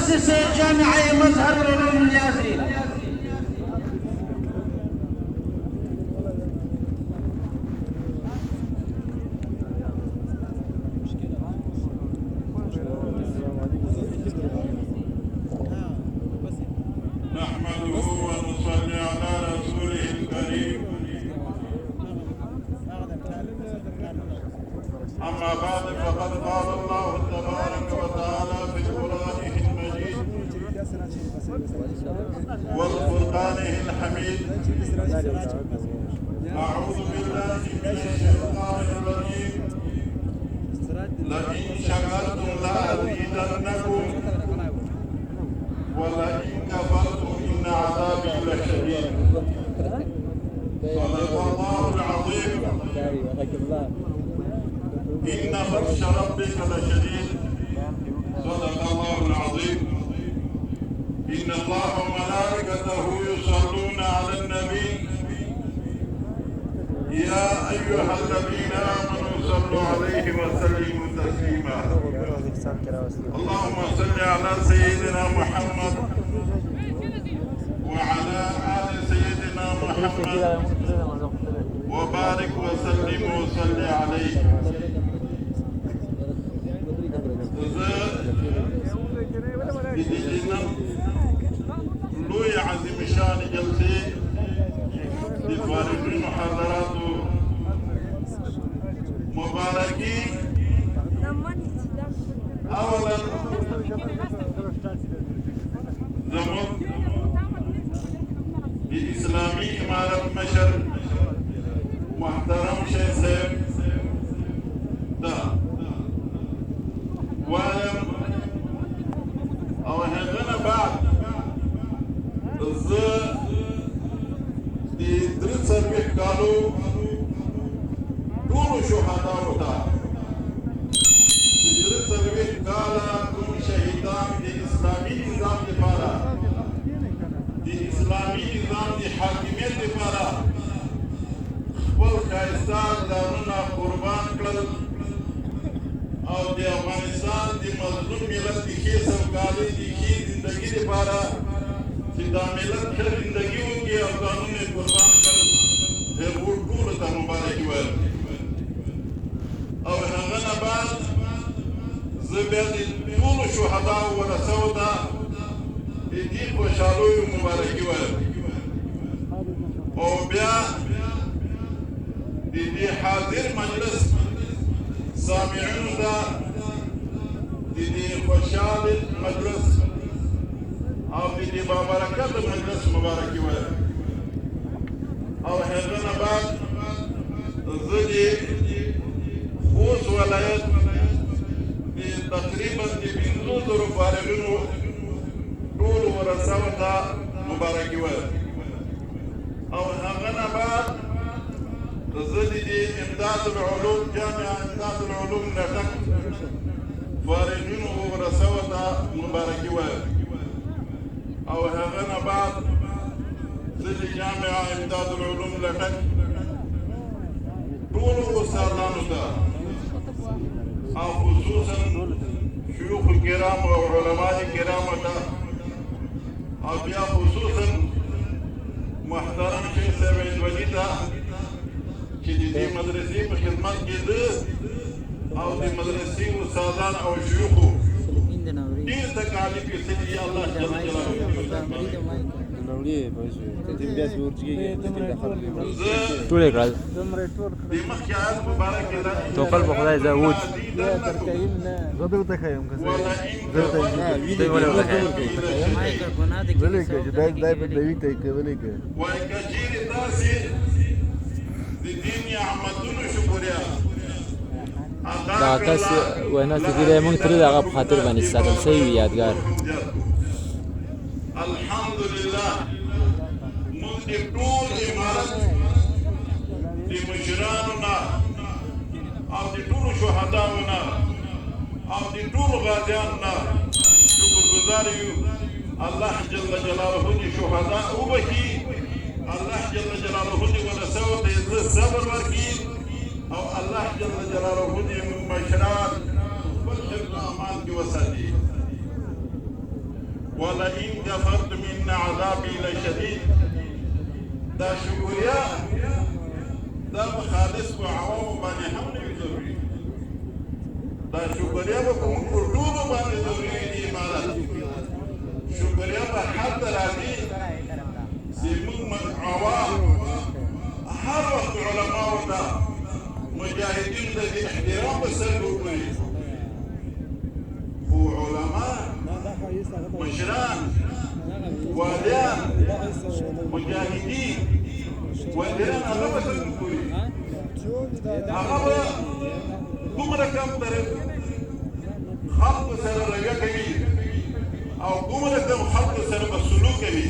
مؤسس جامعة مظهر العلوم الياسين. نحمده ونصلي على رسوله الكريم. أما بعد فقد قال الله تبارك وتعالى في قرآنه المجيد والفرقانه الحميد: أعوذ بالله من الشيطان الرجيم. لئن شكرتم لأزيدنكم ولئن كفرتم إن عذابي لشديد. صدق الله العظيم. إن بطش ربك لشديد. صدق الله العظيم. إن الله وملائكته يصلون على النبي يا أيها الذين آمنوا صلوا عليه وسلموا تسليما. اللهم صل على سيدنا محمد وعلى آل سيدنا محمد وبارك وسلم وصل عليه. لوی عظیم شان جلسه د فارغین محاضراتو مبارکی اولا زمون د اسلامی امارت مشر محترم شیخ صاحب دا وایم او هغه بعد زه د 43 کالو ټولو شهداو ته چې 43 کاله کوم شهیدان د اسلامي نظام لپاره د اسلامي نظام د حاکمیت لپاره خپل ښایسته ځانونه قربان کړل او د افغانستان د مظلوم ملت د ښې سوکالۍ د ښې زندګي لپاره چې دا ملت ښه زندګي وکړي او ځانونه یې قربان کړل، هغو ټولو ته مبارکي وایم. او هغه نه بعد زه بیا د ټولو شهداو ورثو ته د دې خوشحالیو مبارکي وایم. او بیا د دې حاضر مجلس سامعینو ته د دې خوشحال مجلس او د دې بابرکت مجلس مبارکي وایم. او هغه نه بعد زه د خوست ولایت د تقریبا د 500 فارغینو ټولو ورثو ته مبارکي وایم. او هغه نه بعد زه د امداد العلوم جامعه امداد العلوم نټک فارغینو ورثو ته مبارکي وایم. او هغه نه بعد زه د جامعه امداد العلوم نټک ټولو استادانو ته او خصوصا شيوخ کرام او علماء کرام ته او بیا خصوصا محترم شیخ صاحب ولي ته چې د دې مدرسې په خدمت کې ده او د مدرسې استادان او شيوخو ډېر تکالیف یې سړي الله جل جلاله ټول یې کړل د مخکې آیت مبارک کې توکل په خدای زه ووت زه دلته ښیم که څه دوی ولې ورته دای په دوی ته یې کولی که وایي که چېرې تاسې د دې نعمتونو شکریا دا کس وینا چې دی موږ ترې د هغه په خاطر باندې ساتل شوی وي یادګار. الحمدلله موږ د ټول امارت د مشرانو نه او د ټولو شهداو نه او د ټولو غازیانو نه شکرګزار یو. الله جل جلاله د شهدا وبخي، الله جل جلاله د ورثو ته عزت صبر ورکړي او الله جل جلاله د مشران خپل حفظ امان کې وساتي. ولئن كفرتم إن عذابي لشديد. دا شکریا دا خالص و عوام باندې هم نه ضروري. دا شکریا به کوم ټولو باندې ضروري دي. عبادت شکریا به هر راځي زموږ عوام هر وخت علماو ته مجاهدین ته د احترام په سر وګوري. خو علما مشران والیان مجاهدین والدین هغه به څنګه وګوري؟ هغه به دومره کم خلکو سره رویه کوي او دومره کم خلکو سره به سلوک کوي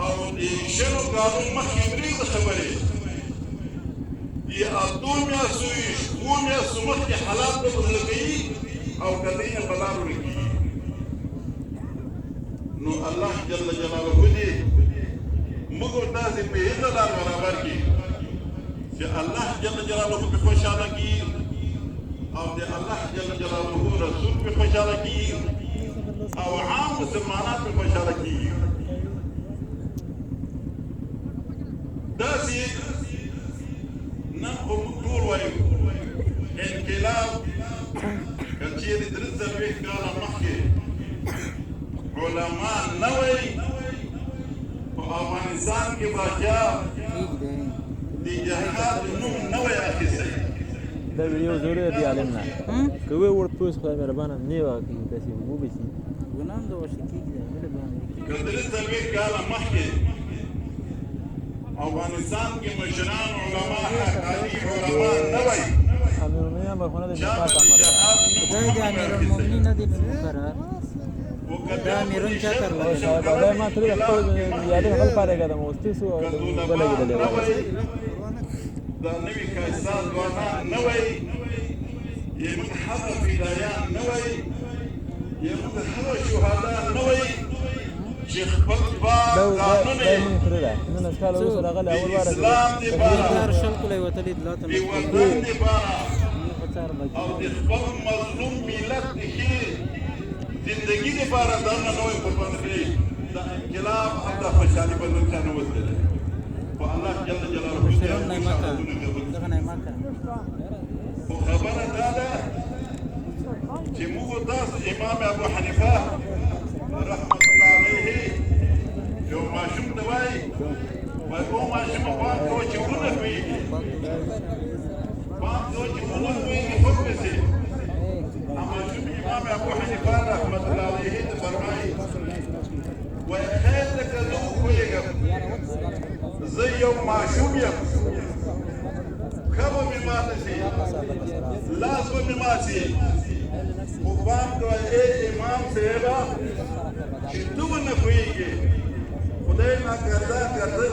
او د شلو کالو مخکې درې خبرې د اتو میاشتو شپږو میاشتو مخکې حالات به بدل کوي او کله یې په لار ورکوي. نو الله جل جلاله دې موږ داسې په هیڅ لار برابر کړي چې الله جل جلاله په خوشاله کړي او د الله جل جلاله رسول په خوشاله کړي او عام مسلمانان په خوشاله کړي. داسې نن خو موږ ټول وایو انقلاب که چېرې درې څلوېښت کاله مخکې علما نه وی په افغانستان کې باچا د جهاد نوم نه وی اخیستی. دا ویډیو ضرور دی عالم نه که وی ورته پوس خدای مهربانه نه واقعي داسې وبسي ګنام د وشي کېږي که درې څلوېښت کاله مخکې افغانستان کې مشران علما حقاني علما نه وی امیرالمؤمنین برخونه د چا جهاد به د امر جهاد دا د امیرالمؤمنین نه دی مقرر دا امیرون چا تر دا ما تر خپل یادې خپل پاره کړم او ستاسو بلګیدل دا نوی کایسان ځوانان نه وی یمن هغه فدایان نه وی یمن هغه شهدا نه وی چې خپل قانون نن اسکال اوس راغله اول واره اسلام دی بارا شل کولای وتلی دلته دی وطن دی بارا او د خپل مظلوم ملت د ښې زندگی دی بارا دغه نوی قربان کړي. د انقلاب هم د خوشحالي په نوم چا نه وتلی خو الله جل جلاله دغه نعمت خو خبره دا ده چې موږ تاسو امام ابو حنیفه رحمت الله علیه یو ماشوم ته وایي او ماشوم پام کوه چې ونه لوېږي پام کوه چې ونه لوېږي خوب پسې ماشوم امام ابو حنیفه رحمت الله علیه ته فرمایي وایي خیر ده که زه وپوهېږم زه یو ماشوم یم پښه به مې ماته شي لاس به مې مات شي خو پام کوه ای امام صاحبه چې ته ونه پوهېږې خدای ناکرده که زه